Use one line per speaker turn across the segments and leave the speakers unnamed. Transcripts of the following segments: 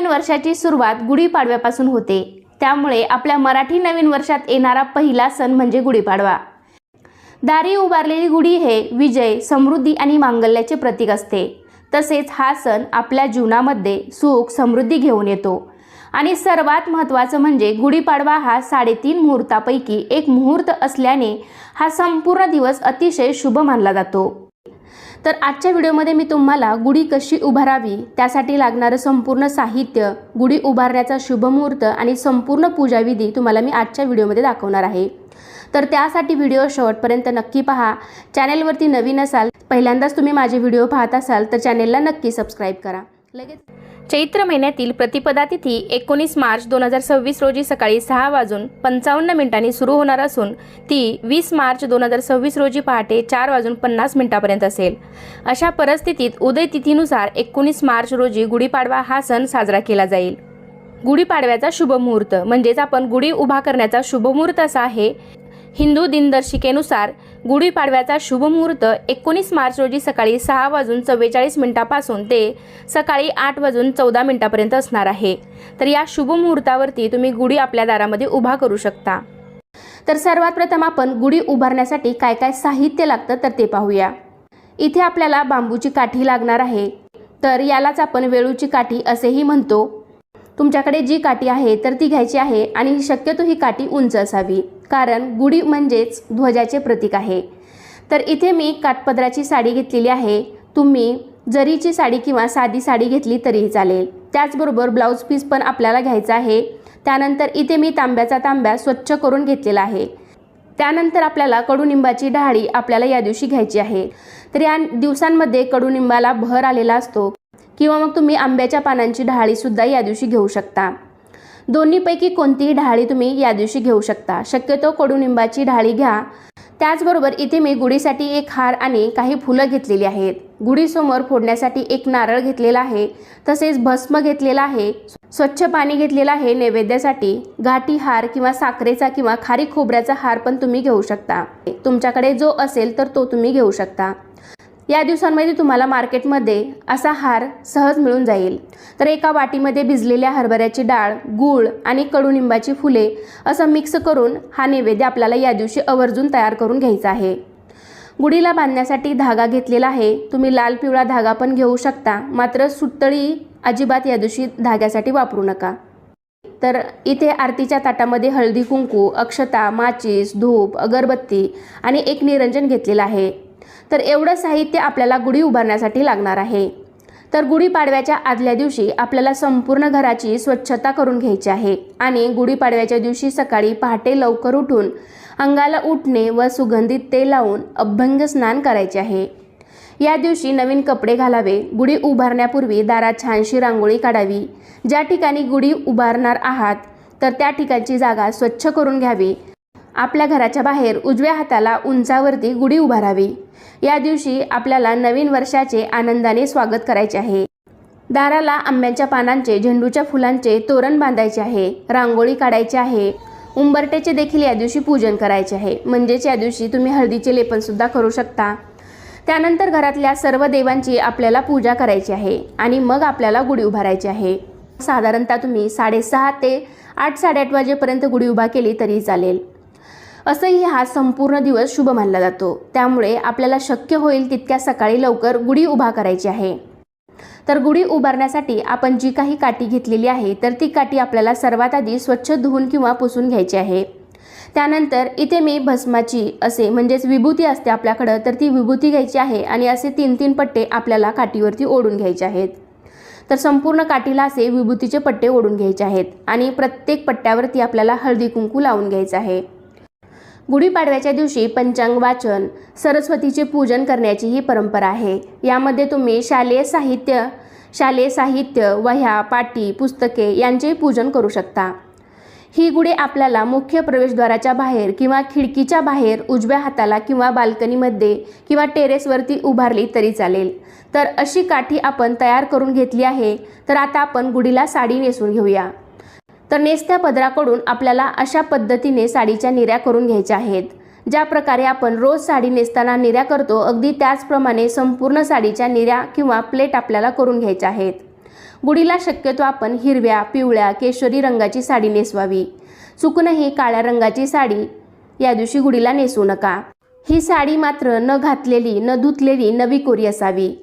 नवीन वर्षाची सुरुवात गुढीपाडव्यापासून होते। त्यामुळे आपल्या मराठी नवीन वर्षात येणारा पहिला सण म्हणजे गुढीपाडवा। दारी उभारलेली गुढी हे विजय, समृद्धी आणि मांगल्याचे प्रतीक असते। तसेच हा सण आपल्या जीवनामध्ये सुख, समृद्धी घेऊन येतो। आणि सर्वात महत्त्वाचं म्हणजे गुढीपाडवा हा 3.5 मुहूर्तापैकी एक मुहूर्त असल्याने हा संपूर्ण दिवस अतिशय शुभ मानला जातो। तर आजच्या व्हिडिओमध्ये मी तुम्हाला गुढी कशी उभारावी, त्यासाठी लागणारे संपूर्ण साहित्य, गुढी उभारण्याचा शुभ मुहूर्त आणि संपूर्ण पूजाविधी तुम्हाला मी आजच्या व्हिडिओमध्ये दाखवणार आहे। तर त्यासाठी व्हिडिओ शेवटपर्यंत नक्की पहा। चॅनलवरती नवीन असाल, पहिल्यांदाच तुम्ही माझे व्हिडिओ पाहत असाल तर चॅनलला नक्की सबस्क्राइब करा। लगेच चैत्र महिन्यातील प्रतिपदा तिथी 19 मार्च 2026 रोजी सकाळी 6:55 सुरू होणार असून ती 20 मार्च 2026 रोजी पहाटे 4:50 असेल। अशा परिस्थितीत उदय तिथीनुसार 19 मार्च रोजी गुढीपाडवा हा सण साजरा केला जाईल। गुढीपाडव्याचा शुभ मुहूर्त म्हणजेच आपण गुढी उभा करण्याचा शुभ मुहूर्त असा आहे। हिंदू दिनदर्शिकेनुसार गुढीपाडव्याचा शुभ मुहूर्त 19 मार्च रोजी सकाळी 6:44 पासून ते सकाळी 8:14 असणार आहे। तर या शुभ मुहूर्तावरती तुम्ही गुढी आपल्या दारामध्ये उभा करू शकता। तर सर्वात प्रथम आपण गुढी उभारण्यासाठी काय काय साहित्य लागतं तर ते पाहूया। इथे आपल्याला बांबूची काठी लागणार आहे, तर यालाच आपण वेळूची काठी असेही म्हणतो। तुमच्याकडे जी काठी आहे तर ती घ्यायची आहे आणि शक्यतो ही काठी उंच असावी, कारण गुढी म्हणजेच ध्वजाचे प्रतीक आहे। तर इथे मी काठपदराची साडी घेतलेली आहे। तुम्ही जरीची साडी किंवा साधी साडी घेतली तरीही चालेल। त्याचबरोबर ब्लाऊज पीस पण आपल्याला घ्यायचा आहे। त्यानंतर इथे मी तांब्याचा तांब्या स्वच्छ करून घेतलेला आहे। त्यानंतर आपल्याला कडुनिंबाची डहाळी आपल्याला या दिवशी घ्यायची आहे। तर या दिवसांमध्ये कडुनिंबाला बहर आलेला असतो, किंवा मग तुम्ही आंब्याच्या पानांची डहाळी सुद्धा या दिवशी घेऊ शकता। दोन्हीपैकी कोणतीही डहाळी तुम्ही या दिवशी घेऊ शकता। शक्यतो कडुनिंबाची डहाळी घ्या। त्याचबरोबर इथे मी गुढीसाठी एक हार आणि काही फुलं घेतलेली आहेत। गुढीसमोर फोडण्यासाठी एक नारळ घेतलेला आहे, तसेच भस्म घेतलेला आहे, स्वच्छ पाणी घेतलेलं आहे नैवेद्यासाठी। गाठी हार किंवा साखरेचा किंवा खारी खोबऱ्याचा हार पण तुम्ही घेऊ शकता। तुमच्याकडे जो असेल तर तो तुम्ही घेऊ शकता। या दिवसांमध्ये तुम्हाला मार्केटमध्ये असा हार सहज मिळून जाईल। तर एका वाटीमध्ये भिजलेल्या हरभऱ्याची डाळ, गूळ आणि कडुनिंबाची फुले असं मिक्स करून हा नैवेद्य आपल्याला या दिवशी आवर्जून तयार करून घ्यायचा आहे। गुढीला बांधण्यासाठी धागा घेतलेला आहे। तुम्ही लाल पिवळा धागा पण घेऊ शकता, मात्र सुतळी अजिबात या दिवशी धाग्यासाठी वापरू नका। तर इथे आरतीच्या ताटामध्ये हळदी कुंकू, अक्षता, माचीस, धूप, अगरबत्ती आणि एक निरंजन घेतलेला आहे। तर एवढं साहित्य आपल्याला गुढी उभारण्यासाठी लागणार आहे। तर गुढीपाडव्याच्या आदल्या दिवशी आपल्याला संपूर्ण घराची स्वच्छता करून घ्यायची आहे आणि गुढीपाडव्याच्या दिवशी सकाळी पहाटे लवकर उठून अंगाला उठणे व सुगंधित तेल लावून अभ्यंग स्नान करायचे आहे। या दिवशी नवीन कपडे घालावे। गुढी उभारण्यापूर्वी दारात छानशी रांगोळी काढावी। ज्या ठिकाणी गुढी उभारणार आहात तर त्या ठिकाणची जागा स्वच्छ करून घ्यावी। आपल्या घराच्या बाहेर उजव्या हाताला उंचावरती गुढी उभारावी। या दिवशी आपल्याला नवीन वर्षाचे आनंदाने स्वागत करायचे आहे। दाराला आंब्याच्या पानांचे, झेंडूच्या फुलांचे तोरण बांधायचे आहे, रांगोळी काढायची आहे। उंबरठ्याचे देखील या दिवशी पूजन करायचे आहे, म्हणजेच या दिवशी तुम्ही हळदीचे लेपन सुद्धा करू शकता। त्यानंतर घरातल्या सर्व देवांची आपल्याला पूजा करायची आहे आणि मग आपल्याला गुढी उभारायची आहे। साधारणतः तुम्ही 6:30 ते 8-8:30 वाजेपर्यंत गुढी उभा केली तरी चालेल। असंही हा संपूर्ण दिवस शुभ मानला जातो। त्यामुळे आपल्याला शक्य होईल तितक्या सकाळी लवकर गुढी उभा करायची आहे। तर गुढी उभारण्यासाठी आपण जी काही काठी घेतलेली आहे तर ती काठी आपल्याला सर्वात आधी स्वच्छ धुवून किंवा पुसून घ्यायची आहे। त्यानंतर इथे मी भस्माची असे म्हणजेच विभूती असते आपल्याकडं, तर ती विभूती घ्यायची आहे आणि असे 3-3 पट्टे आपल्याला काठीवरती ओढून घ्यायचे आहेत। तर संपूर्ण काठीला असे विभूतीचे पट्टे ओढून घ्यायचे आहेत आणि प्रत्येक पट्ट्यावरती आपल्याला हळदी कुंकू लावून घ्यायचं आहे। गुढीपाडव्याच्या दिवशी पंचांग वाचन, सरस्वतीचे पूजन करण्याची ही परंपरा आहे। यामध्ये तुम्ही शालेय साहित्य, वह्या, पाटी, पुस्तके यांचे पूजन करू शकता। ही गुढी आपल्याला मुख्य प्रवेशद्वाराच्या बाहेर किंवा खिडकीच्या बाहेर उजव्या हाताला किंवा बाल्कनीमध्ये किंवा टेरेसवरती उभारली तरी चालेल। तर अशी काठी आपण तयार करून घेतली आहे। तर आता आपण गुढीला साडी नेसून घेऊया। तर नेसत्या पदराकडून आपल्याला अशा पद्धतीने साडीच्या निऱ्या करून घ्यायच्या आहेत। ज्या प्रकारे आपण रोज साडी नेसताना निऱ्या करतो, अगदी त्याचप्रमाणे संपूर्ण साडीच्या निऱ्या किंवा प्लेट आपल्याला करून घ्यायच्या आहेत। गुढीला शक्यतो आपण हिरव्या, पिवळ्या, केशरी रंगाची साडी नेसवावी. चुकूनही काळ्या रंगाची साडी या दिवशी गुढीला नेसवू नका. ही साडी मात्र न घातलेली, न धुतलेली, नवी कोरी असावी.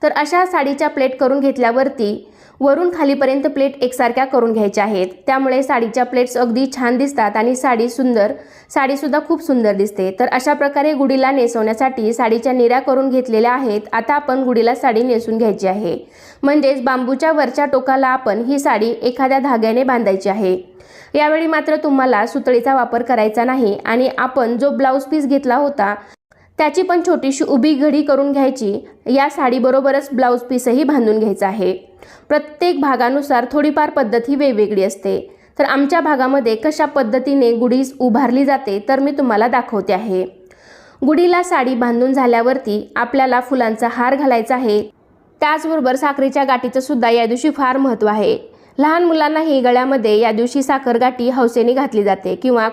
तर अशा साडीच्या प्लेट करून घेतल्यावरती वरून खालीपर्यंत प्लेट एकसारख्या करून घ्यायच्या आहेत. त्यामुळे साडीच्या प्लेट्स अगदी छान दिसतात आणि साडीसुद्धा खूप सुंदर दिसते. तर अशा प्रकारे गुढीला नेसवण्यासाठी साडीच्या निऱ्या करून घेतलेल्या आहेत. आता आपण गुढीला साडी नेसून घ्यायची आहे. म्हणजेच बांबूच्या वरच्या टोकाला आपण ही साडी एखाद्या धाग्याने बांधायची आहे. यावेळी मात्र तुम्हाला सुतळीचा वापर करायचा नाही आणि आपण जो ब्लाऊज पीस घेतला होता त्याची पण छोटीशी उभी घडी करून घ्यायची. या साडीबरोबरच ब्लाऊज पीसही बांधून घ्यायचा आहे. प्रत्येक भागानुसार थोडीफार पद्धत ही वेगवेगळी असते. तर आमच्या भागामध्ये कशा पद्धतीने गुढी उभारली जाते तर मी तुम्हाला दाखवते आहे. गुढीला साडी बांधून झाल्यावरती आपल्याला फुलांचा हार घालायचा आहे. त्याचबरोबर साखरेच्या गाठीचं सुद्धा या दिवशी फार महत्त्व आहे. लहान मुलांनाही गळ्यामध्ये या दिवशी साखर गाठी हौसेने घातली जाते किंवा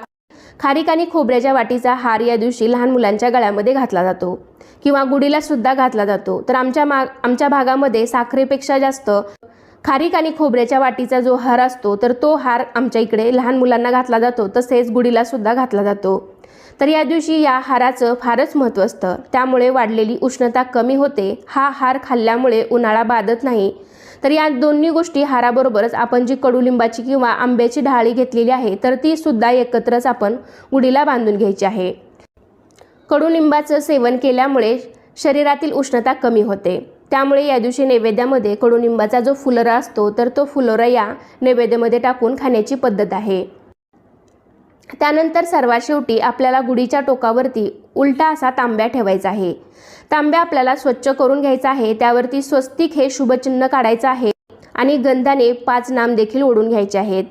खारीक आणि खोबऱ्याच्या वाटीचा हार या दिवशी लहान मुलांच्या गळ्यामध्ये घातला जातो किंवा गुढीला सुद्धा घातला जातो. तर आमच्या भागामध्ये साखरेपेक्षा जास्त खारीक आणि खोबऱ्याच्या वाटीचा जो हार असतो तर तो हार आमच्या इकडे लहान मुलांना घातला जातो, तसेच गुढीला सुद्धा घातला जातो. तर या दिवशी या हाराचं फारच महत्त्व असतं. त्यामुळे वाढलेली उष्णता कमी होते. हा हार खाल्ल्यामुळे उन्हाळा बाधत नाही. तर या दोन्ही गोष्टी हाराबरोबरच आपण जी कडुलिंबाची किंवा आंब्याची डहाळी घेतलेली आहे तर ती सुद्धा एकत्रच आपण गुढीला बांधून घ्यायची आहे. कडुलिंबाचं सेवन केल्यामुळे शरीरातील उष्णता कमी होते. त्यामुळे या दिवशी नैवेद्यामध्ये कडुलिंबाचा जो फुलोरा असतो तर तो फुलोरा या नैवेद्यामध्ये टाकून खाण्याची पद्धत आहे. त्यानंतर सर्वात शेवटी आपल्याला गुढीच्या टोकावरती उलटा असा तांब्या ठेवायचा आहे. तांब्या आपल्याला स्वच्छ करून घ्यायचा आहे. त्यावरती स्वस्तिक हे शुभचिन्ह काढायचं आहे आणि गंधाने 5 नाम देखील ओढून घ्यायचे आहेत.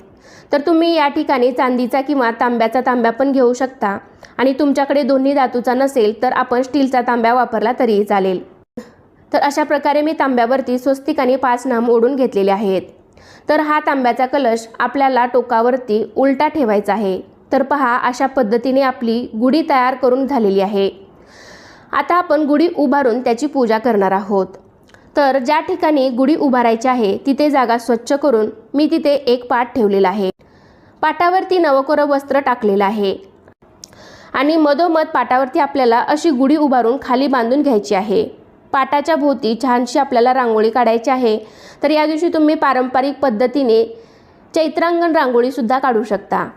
तर तुम्ही या ठिकाणी चांदीचा किंवा तांब्याचा तांब्या पण घेऊ शकता आणि तुमच्याकडे दोन्ही धातूचा नसेल तर आपण स्टीलचा तांब्या वापरला तरीही चालेल. तर अशा प्रकारे मी तांब्यावरती स्वस्तिक आणि 5 नाम ओढून घेतलेले आहेत. तर हा तांब्याचा कलश आपल्याला टोकावरती उलटा ठेवायचा आहे. तर पहा, अशा पद्धतीने आपली गुढी तयार करून झालेली आहे. आता आपण गुढी उभारून त्याची पूजा करणार आहोत. तर ज्या ठिकाणी गुढी उभारायची आहे तिथे जागा स्वच्छ करून मी तिथे एक पाट ठेवलेला आहे. पाटावरती नवकोरं वस्त्र टाकलेलं आहे आणि मधोमध पाटावरती आपल्याला अशी गुढी उभारून खाली बांधून घ्यायची आहे. पाटाच्या भोवती छानशी आपल्याला रांगोळी काढायची आहे. तर या दिवशी तुम्ही पारंपरिक पद्धतीने चैत्रांगण रांगोळीसुद्धा काढू शकता.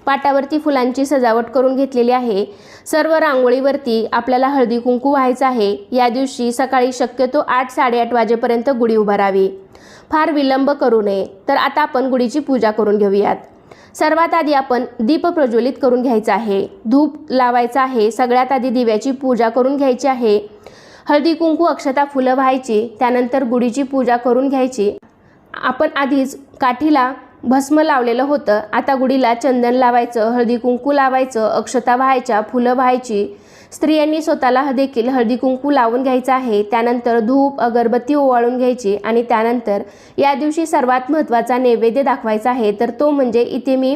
पाटावरती फुलांची सजावट करून घेतलेली आहे. सर्व रांगोळीवरती आपल्याला हळदी कुंकू व्हायचं आहे. या दिवशी सकाळी शक्यतो 8-8:30 वाजेपर्यंत गुढी उभारावी. फार विलंब करू नये. तर आता आपण गुढीची पूजा करून घेऊयात. सर्वात आधी आपण दीप प्रज्वलित करून घ्यायचा आहे. धूप लावायचा आहे. सगळ्यात आधी दिव्याची पूजा करून घ्यायची आहे. हळदी कुंकू अक्षता फुलं व्हायची. त्यानंतर गुढीची पूजा करून घ्यायची. आपण आधीच काठीला भस्म लावलेलं होतं. आता गुढीला चंदन लावायचं, हळदी कुंकू लावायचं, अक्षता व्हायच्या, फुलं व्हायची. स्त्रियांनी स्वतःला देखील हळदी कुंकू लावून घ्यायचं आहे. त्यानंतर धूप अगरबत्ती ओवाळून घ्यायची आणि त्यानंतर या दिवशी सर्वात महत्त्वाचा नैवेद्य दाखवायचा आहे. तर तो म्हणजे इथे मी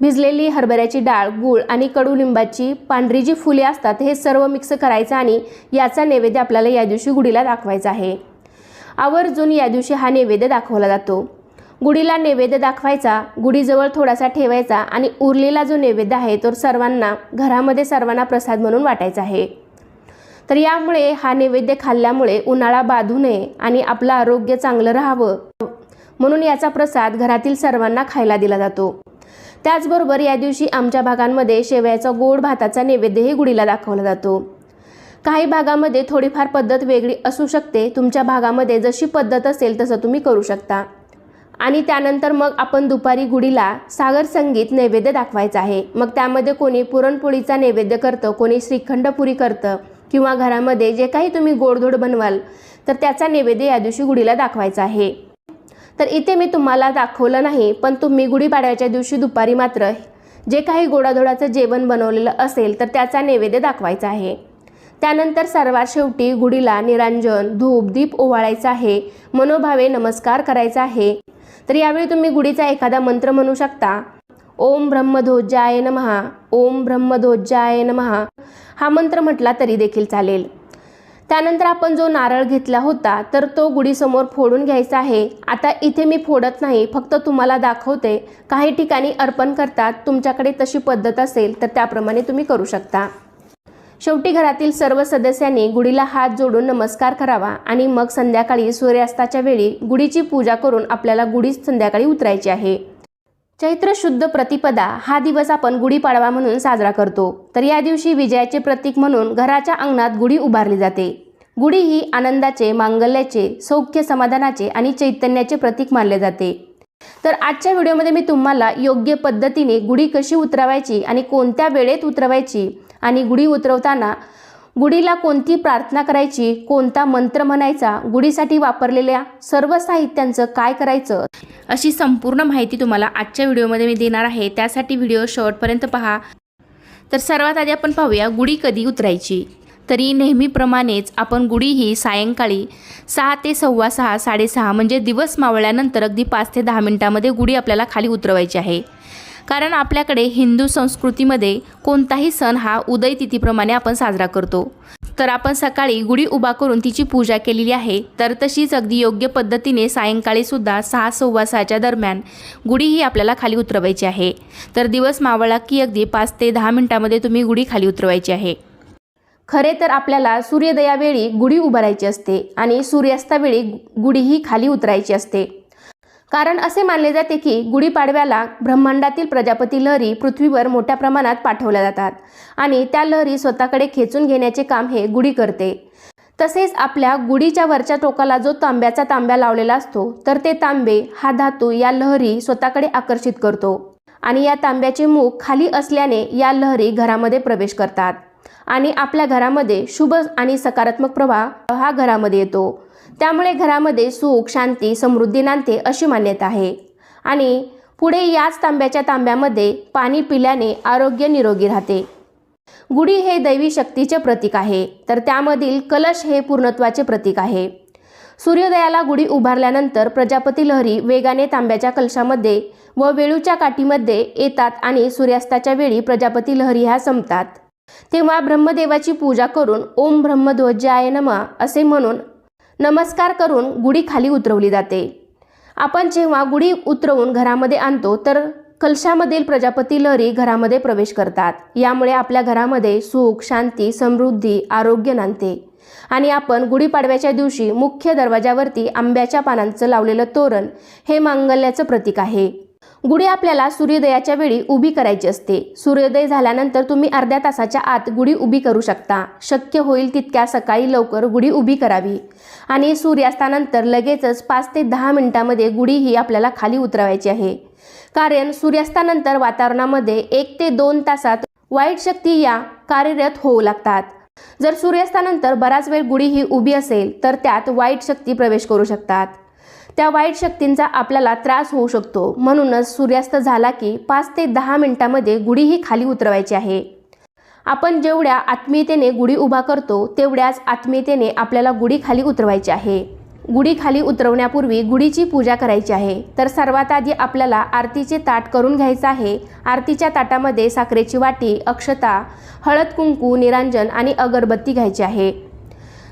भिजलेली हरभऱ्याची डाळ, गूळ आणि कडुलिंबाची पांढरी जी फुले असतात हे सर्व मिक्स करायचं आणि याचा नैवेद्य आपल्याला या दिवशी गुढीला दाखवायचा आहे. आवर्जून या दिवशी हा नैवेद्य दाखवला जातो. गुढीला नैवेद्य दाखवायचा, गुढीजवळ थोडासा ठेवायचा आणि उरलेला जो नैवेद्य आहे तो घरामध्ये सर्वांना प्रसाद म्हणून वाटायचा आहे. तर यामुळे हा नैवेद्य खाल्ल्यामुळे उन्हाळा बाधू नये आणि आपलं आरोग्य चांगलं राहावं म्हणून याचा प्रसाद घरातील सर्वांना खायला दिला जातो. त्याचबरोबर या दिवशी आमच्या भागांमध्ये शेवयाचा गोड भाताचा नैवेद्यही गुढीला दाखवला जातो. काही भागामध्ये थोडीफार पद्धत वेगळी असू शकते. तुमच्या भागामध्ये जशी पद्धत असेल तसं तुम्ही करू शकता. आणि त्यानंतर मग आपण दुपारी गुढीला सागर संगीत नैवेद्य दाखवायचा आहे. मग त्यामध्ये कोणी पुरणपोळीचा नैवेद्य करतं, कोणी श्रीखंडपुरी करतं किंवा घरामध्ये जे काही तुम्ही गोडधोड बनवाल तर त्याचा नैवेद्य या दिवशी गुढीला दाखवायचा आहे. तर इथे मी तुम्हाला दाखवलं नाही, पण तुम्ही गुढीपाडव्याच्या दिवशी दुपारी मात्र जे काही गोडाधोडाचं जेवण बनवलेलं असेल तर त्याचा नैवेद्य दाखवायचा आहे. त्यानंतर सर्वात शेवटी गुढीला निरांजन, धूप, दीप ओवाळायचा आहे. मनोभावे नमस्कार करायचा आहे. तर यावेळी तुम्ही गुढीचा एखादा मंत्र म्हणू शकता. ओम ब्रह्मध्वजाय नमः, ओम ब्रह्मध्वजाय नमः हा मंत्र म्हटला तरी देखील चालेल. त्यानंतर आपण जो नारळ घेतला होता तर तो गुढीसमोर फोडून घ्यायचा आहे। आता इथे मी फोडत नाही, फक्त तुम्हाला दाखवते। काही ठिकाणी अर्पण करतात, तुमच्याकडे तशी पद्धत असेल तर त्याप्रमाणे तुम्ही करू शकता। शेवटी घरातील सर्व सदस्यांनी गुढीला हात जोडून नमस्कार करावा आणि मग संध्याकाळी सूर्यास्ताच्या वेळी गुढीची पूजा करून आपल्याला गुढी संध्याकाळी उतरायची आहे। चैत्र शुद्ध प्रतिपदा हा दिवस आपण गुढीपाडवा म्हणून साजरा करतो। तर या दिवशी विजयाचे प्रतीक म्हणून घराच्या अंगणात गुढी उभारली जाते। गुढी ही आनंदाचे, मांगल्याचे, सौख्य समाधानाचे आणि चैतन्याचे प्रतीक मानले जाते। तर आजच्या व्हिडिओमध्ये मी तुम्हाला योग्य पद्धतीने गुढी कशी उतरवायची आणि कोणत्या वेळेत उतरवायची आणि गुढी उतरवताना गुढीला कोणती प्रार्थना करायची, कोणता मंत्र म्हणायचा, गुढीसाठी वापरलेल्या सर्व साहित्यांचं काय करायचं, अशी संपूर्ण माहिती तुम्हाला आजच्या व्हिडिओमध्ये मी देणार आहे। त्यासाठी व्हिडिओ शेवटपर्यंत पहा। तर सर्वात आधी आपण पाहूया गुढी कधी उतरायची। तरी नेहमीप्रमाणेच आपण गुढी ही सायंकाळी 6 ते 6:15 6:30 म्हणजे दिवस मावळल्यानंतर अगदी 5 ते 10 मिनिटांमध्ये गुढी आपल्याला खाली उतरवायची आहे। कारण आपल्याकडे हिंदू संस्कृतीमध्ये कोणताही सण हा उदय तिथीप्रमाणे आपण साजरा करतो। तर आपण सकाळी गुढी उभा करून तिची पूजा केलेली आहे, तर तशीच अगदी योग्य पद्धतीने सायंकाळी सुद्धा 6 6:15च्या दरम्यान गुढी ही आपल्याला खाली उतरवायची आहे। तर दिवस मावळला की अगदी 5 ते 10 मिनिटांमध्ये तुम्ही गुढी खाली उतरवायची आहे। खरे तर आपल्याला सूर्योदयावेळी गुढी उभारायची असते आणि सूर्यास्तावेळी गुढी ही खाली उतरायची असते। कारण असे मानले जाते की गुढीपाडव्याला ब्रह्मांडातील प्रजापती लहरी पृथ्वीवर मोठ्या प्रमाणात पाठवल्या जातात आणि त्या लहरी स्वतःकडे खेचून घेण्याचे काम हे गुढी करते। तसेच आपल्या गुढीच्या वरच्या टोकाला जो तांब्याचा तांब्या लावलेला असतो, तर ते तांबे हा धातू या लहरी स्वतःकडे आकर्षित करतो आणि या तांब्याचे मुख खाली असल्याने या लहरी घरामध्ये प्रवेश करतात आणि आपल्या घरामध्ये शुभ आणि सकारात्मक प्रवाह हा घरामध्ये येतो। त्यामुळे घरामध्ये सुख, शांती, समृद्धी नांदते अशी मान्यता आहे। आणि पुढे याच तांब्याच्या तांब्यामध्ये पाणी पिल्याने आरोग्य निरोगी राहते। गुढी हे दैवी शक्तीचे प्रतीक आहे, तर त्यामधील कलश हे पूर्णत्वाचे प्रतीक आहे। सूर्योदयाला गुढी उभारल्यानंतर प्रजापती लहरी वेगाने तांब्याच्या कलशामध्ये व वेळूच्या काठीमध्ये येतात आणि सूर्यास्ताच्या वेळी प्रजापती लहरी ह्या संपतात। तेव्हा ब्रह्मदेवाची पूजा करून ओम ब्रह्मध्वजाय नमः असे म्हणून नमस्कार करून गुढी खाली उतरवली जाते। आपण जेव्हा गुढी उतरवून घरामध्ये आणतो तर कलशामधील प्रजापती लहरी घरामध्ये प्रवेश करतात। यामुळे आपल्या घरामध्ये सुख, शांती, समृद्धी, आरोग्य नांदते आणि आपण गुढीपाडव्याच्या दिवशी मुख्य दरवाजावरती आंब्याच्या पानांचं लावलेलं तोरण हे मांगल्याचं प्रतीक आहे। गुढी आपल्याला सूर्योदयाच्या वेळी उभी करायची असते। सूर्योदय झाल्यानंतर तुम्ही अर्ध्या तासाच्या आत गुढी उभी करू शकता। शक्य होईल तितक्या सकाळी लवकर गुढी उभी करावी आणि सूर्यास्तानंतर लगेचच 5 ते 10 मिनिटांमध्ये गुढी ही आपल्याला खाली उतरवायची आहे। कारण सूर्यास्तानंतर वातावरणामध्ये 1 ते 2 तासात वाईट शक्ती या कार्यरत होऊ लागतात। जर सूर्यास्तानंतर बराच वेळ गुढी ही उभी असेल तर त्यात वाईट शक्ती प्रवेश करू शकतात। त्या वाईट शक्तींचा आपल्याला त्रास होऊ शकतो। म्हणूनच सूर्यास्त झाला की 5 ते 10 मिनिटांमध्ये गुढी ही खाली उतरवायची आहे। आपण जेवढ्या आत्मीयतेने गुढी उभा करतो तेवढ्याच आत्मीयतेने आपल्याला गुढी खाली उतरवायची आहे। गुढी खाली उतरवण्यापूर्वी गुढीची पूजा करायची आहे। तर सर्वात आधी आपल्याला आरतीचे ताट करून घ्यायचं आहे। आरतीच्या ताटामध्ये साखरेची वाटी, अक्षता, हळद कुंकू, निरांजन आणि अगरबत्ती घ्यायची आहे।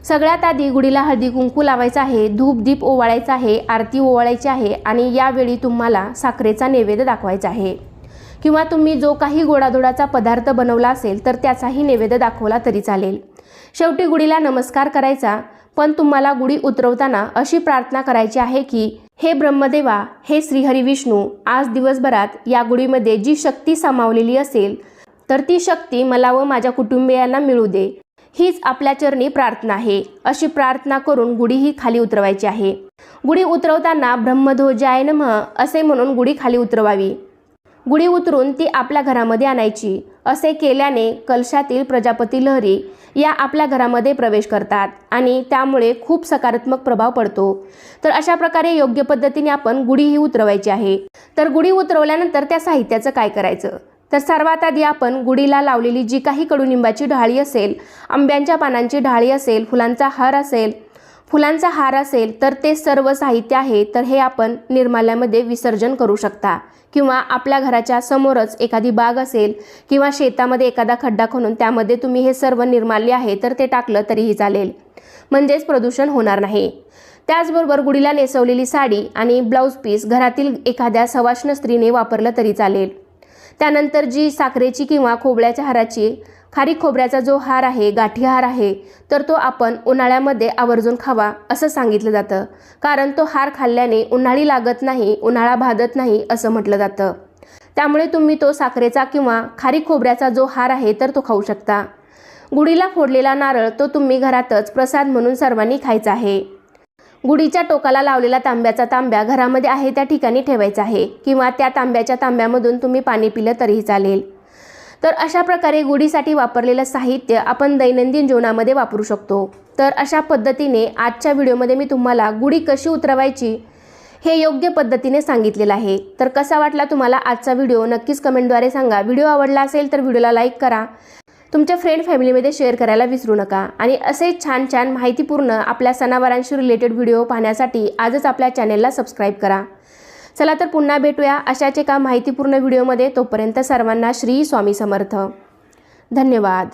सगळ्यात आधी गुढीला हळदी कुंकू लावायचं आहे, धूप दीप ओवाळायचा आहे, आरती ओवाळायची आहे आणि यावेळी तुम्हाला साखरेचा नैवेद्य दाखवायचा आहे किंवा तुम्ही जो काही गोडाधोडाचा पदार्थ बनवला असेल तर त्याचाही नैवेद्य दाखवला तरी चालेल। शेवटी गुढीला नमस्कार करायचा, पण तुम्हाला गुढी उतरवताना अशी प्रार्थना करायची आहे की हे ब्रह्मदेवा, हे श्रीहरी विष्णू, आज दिवसभरात या गुढीमध्ये जी शक्ती सामावलेली असेल तर ती शक्ती मला व माझ्या कुटुंबियांना मिळू दे, हीच आपल्या चरणी प्रार्थना आहे। अशी प्रार्थना करून गुढी ही खाली उतरवायची आहे। गुढी उतरवताना ब्रह्मध्वजाय नमः असे म्हणून गुढी खाली उतरवावी। गुढी उतरून ती आपल्या घरामध्ये आणायची। असे केल्याने कलशातील प्रजापती लहरी या आपल्या घरामध्ये प्रवेश करतात आणि त्यामुळे खूप सकारात्मक प्रभाव पडतो। तर अशा प्रकारे योग्य पद्धतीने आपण गुढी ही उतरवायची आहे। तर गुढी उतरवल्यानंतर त्या साहित्याचं काय करायचं? तर सर्वात आधी आपण गुढीला लावलेली जी काही कडुनिंबाची ढाळी असेल, आंब्यांच्या पानांची ढाळी असेल, फुलांचा हार असेल, फुलांचा हार असेल तर ते सर्व साहित्य आहे तर हे आपण निर्माल्यामध्ये विसर्जन करू शकता किंवा आपल्या घराच्या समोरच एखादी बाग असेल किंवा शेतामध्ये एखादा खड्डा खणून त्यामध्ये तुम्ही हे सर्व निर्माल्य आहे तर ते टाकलं तरीही चालेल, म्हणजेच प्रदूषण होणार नाही। त्याचबरोबर गुढीला नेसवलेली साडी आणि ब्लाऊज पीस घरातील एखाद्या सवाष्ण स्त्रीने वापरलं तरी चालेल। त्यानंतर जी साखरेची किंवा खोबऱ्याच्या हाराची खारीक खोबऱ्याचा जो हार आहे, गाठी हार आहे, तर तो आपण उन्हाळ्यामध्ये आवर्जून खावा असं सांगितलं जातं, कारण तो हार खाल्ल्याने उन्हाळी लागत नाही, उन्हाळा भादत नाही असं म्हटलं जातं। त्यामुळे तुम्ही तो साखरेचा किंवा खारीक खोबऱ्याचा जो हार आहे तर तो खाऊ शकता। गुढीला फोडलेला नारळ तो तुम्ही घरातच प्रसाद म्हणून सर्वांनी खायचा आहे। गुढीच्या टोकाला लावलेला तांब्याचा तांब्या घरामध्ये आहे त्या ठिकाणी ठेवायचा आहे किंवा त्या तांब्याच्या तांब्यामधून तुम्ही पाणी पिलं तरीही चालेल। तर अशा प्रकारे गुढीसाठी वापरलेलं साहित्य आपण दैनंदिन जीवनामध्ये वापरू शकतो। तर अशा पद्धतीने आजच्या व्हिडिओमध्ये मी तुम्हाला गुढी कशी उतरवायची हे योग्य पद्धतीने सांगितलेलं आहे। तर कसा वाटला तुम्हाला आजचा व्हिडिओ नक्कीच कमेंटद्वारे सांगा। व्हिडिओ आवडला असेल तर व्हिडिओला लाईक करा, तुमच्या फ्रेंड फॅमिलीमध्ये शेअर करायला विसरू नका आणि असे छान छान माहितीपूर्ण आपल्या सणावारांशी रिलेटेड व्हिडिओ पाहण्यासाठी आजच आपल्या चॅनेलला सबस्क्राईब करा। चला तर पुन्हा भेटूया अशाच एका माहितीपूर्ण व्हिडिओमध्ये। तोपर्यंत सर्वांना श्री स्वामी समर्थ। धन्यवाद।